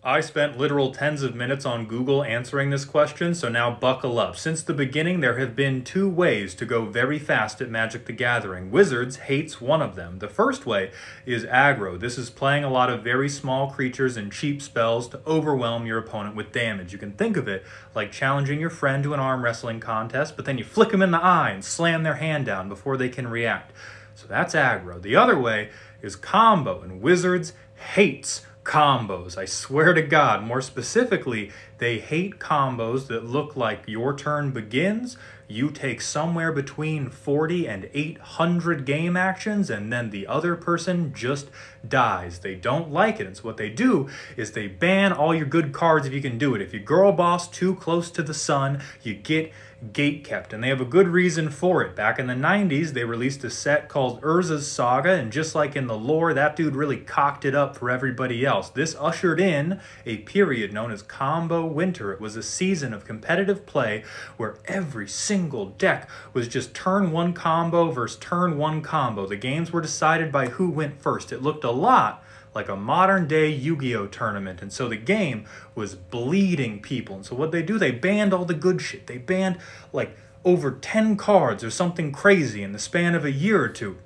I spent literal tens of minutes on Google answering this question, so now buckle up. Since the beginning, there have been two ways to go very fast at Magic the Gathering. Wizards hates one of them. The first way is aggro. This is playing a lot of very small creatures and cheap spells to overwhelm your opponent with damage. You can think of it like challenging your friend to an arm wrestling contest, but then you flick them in the eye and slam their hand down before they can react. So that's aggro. The other way is combo, and Wizards hates combos. I swear to God, more specifically, they hate combos that look like your turn begins, you take somewhere between 40 and 800 game actions, and then the other person just dies. They don't like it, and so what they do is they ban all your good cards if you can do it. If you girl boss too close to the sun, you get gatekept, and they have a good reason for it. Back in the 90s, they released a set called Urza's Saga, and just like in the lore, that dude really cocked it up for everybody else. This ushered in a period known as Combo Winter. It was a season of competitive play where every single deck was just turn one combo versus turn one combo. The games were decided by who went first. It looked a lot like a modern day Yu-Gi-Oh tournament, and so the game was bleeding people. And so what they do, they banned all the good shit. They banned like over 10 cards or something crazy in the span of a year or two.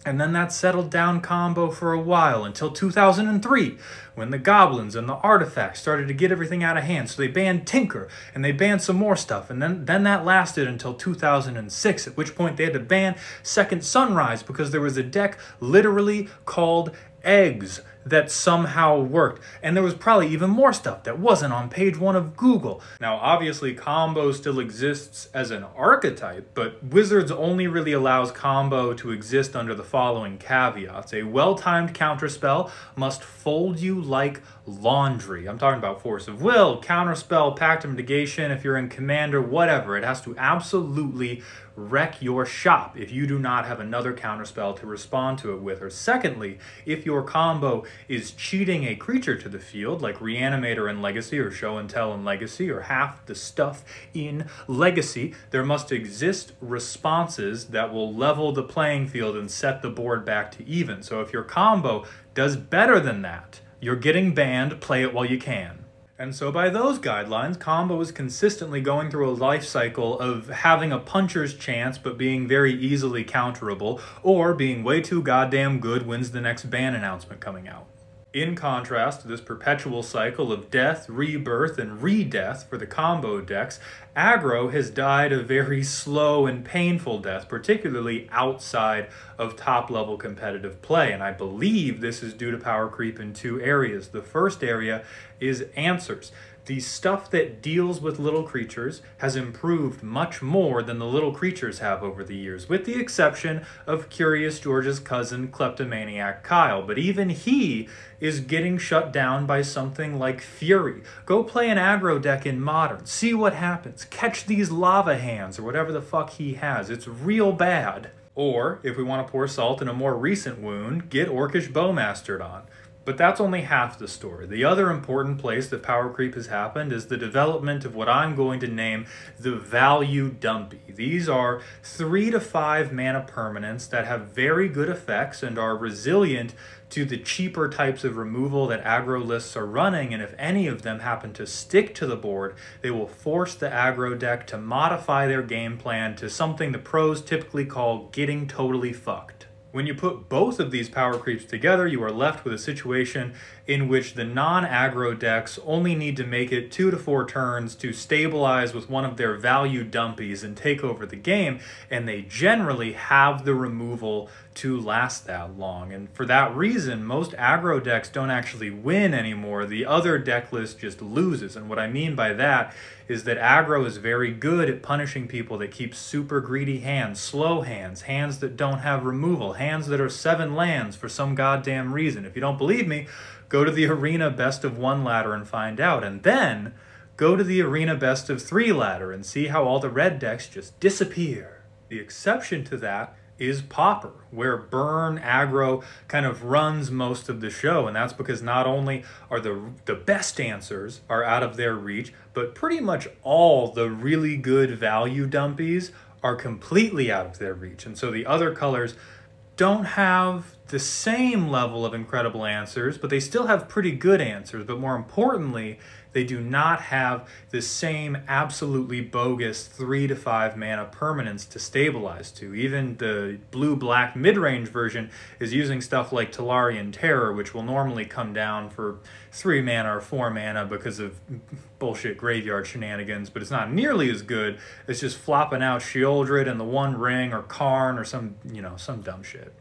And then that settled down combo for a while until 2003, when the goblins and the artifacts started to get everything out of hand. So they banned Tinker, and they banned some more stuff. And then that lasted until 2006, at which point they had to ban Second Sunrise because there was a deck literally called Eggs that somehow worked. And there was probably even more stuff that wasn't on page 1 of Google. Now, obviously, combo still exists as an archetype, but Wizards only really allows combo to exist under the following caveats. A well-timed counterspell must fold you like laundry. I'm talking about Force of Will, Counterspell, Pact of Negation, if you're in Commander, whatever. It has to absolutely wreck your shop if you do not have another counterspell to respond to it with. Or secondly, if your combo is cheating a creature to the field, like Reanimator in Legacy or Show and Tell in Legacy or half the stuff in Legacy, there must exist responses that will level the playing field and set the board back to even. So if your combo does better than that, you're getting banned. Play it while you can. And so by those guidelines, combo is consistently going through a life cycle of having a puncher's chance but being very easily counterable, or being way too goddamn good wins the next ban announcement coming out. In contrast to this perpetual cycle of death, rebirth, and re-death for the combo decks, aggro has died a very slow and painful death, particularly outside of top-level competitive play. And I believe this is due to power creep in two areas. The first area is answers. The stuff that deals with little creatures has improved much more than the little creatures have over the years, with the exception of Curious George's cousin, Kleptomaniac Kyle. But even he is getting shut down by something like Fury. Go play an aggro deck in Modern. See what happens. Catch these lava hands or whatever the fuck he has. It's real bad. Or, if we want to pour salt in a more recent wound, get Orcish Bowmastered on. But that's only half the story. The other important place that power creep has happened is the development of what I'm going to name the value dumpy. These are 3 to 5 mana permanents that have very good effects and are resilient to the cheaper types of removal that aggro lists are running, and if any of them happen to stick to the board, they will force the aggro deck to modify their game plan to something the pros typically call getting totally fucked. When you put both of these power creeps together, you are left with a situation in which the non-aggro decks only need to make it 2 to 4 turns to stabilize with one of their value dumpies and take over the game, and they generally have the removal to last that long. And for that reason, most aggro decks don't actually win anymore. The other deck list just loses. And what I mean by that is that aggro is very good at punishing people that keep super greedy hands, slow hands, hands that don't have removal, hands that are 7 lands for some goddamn reason. If you don't believe me, go to the Arena Best of 1 ladder and find out. And then go to the Arena Best of 3 ladder and see how all the red decks just disappear. The exception to that is Pauper, where burn aggro kind of runs most of the show, and that's because not only are the best answers are out of their reach, but pretty much all the really good value dumpies are completely out of their reach. And so the other colors don't have the same level of incredible answers, but they still have pretty good answers. But more importantly, they do not have the same absolutely bogus 3 to 5 mana permanence to stabilize to. Even the blue-black mid-range version is using stuff like Tolarian Terror, which will normally come down for 3 mana or 4 mana because of bullshit graveyard shenanigans, but it's not nearly as good as just flopping out Sheoldred and the One Ring or Karn or some dumb shit.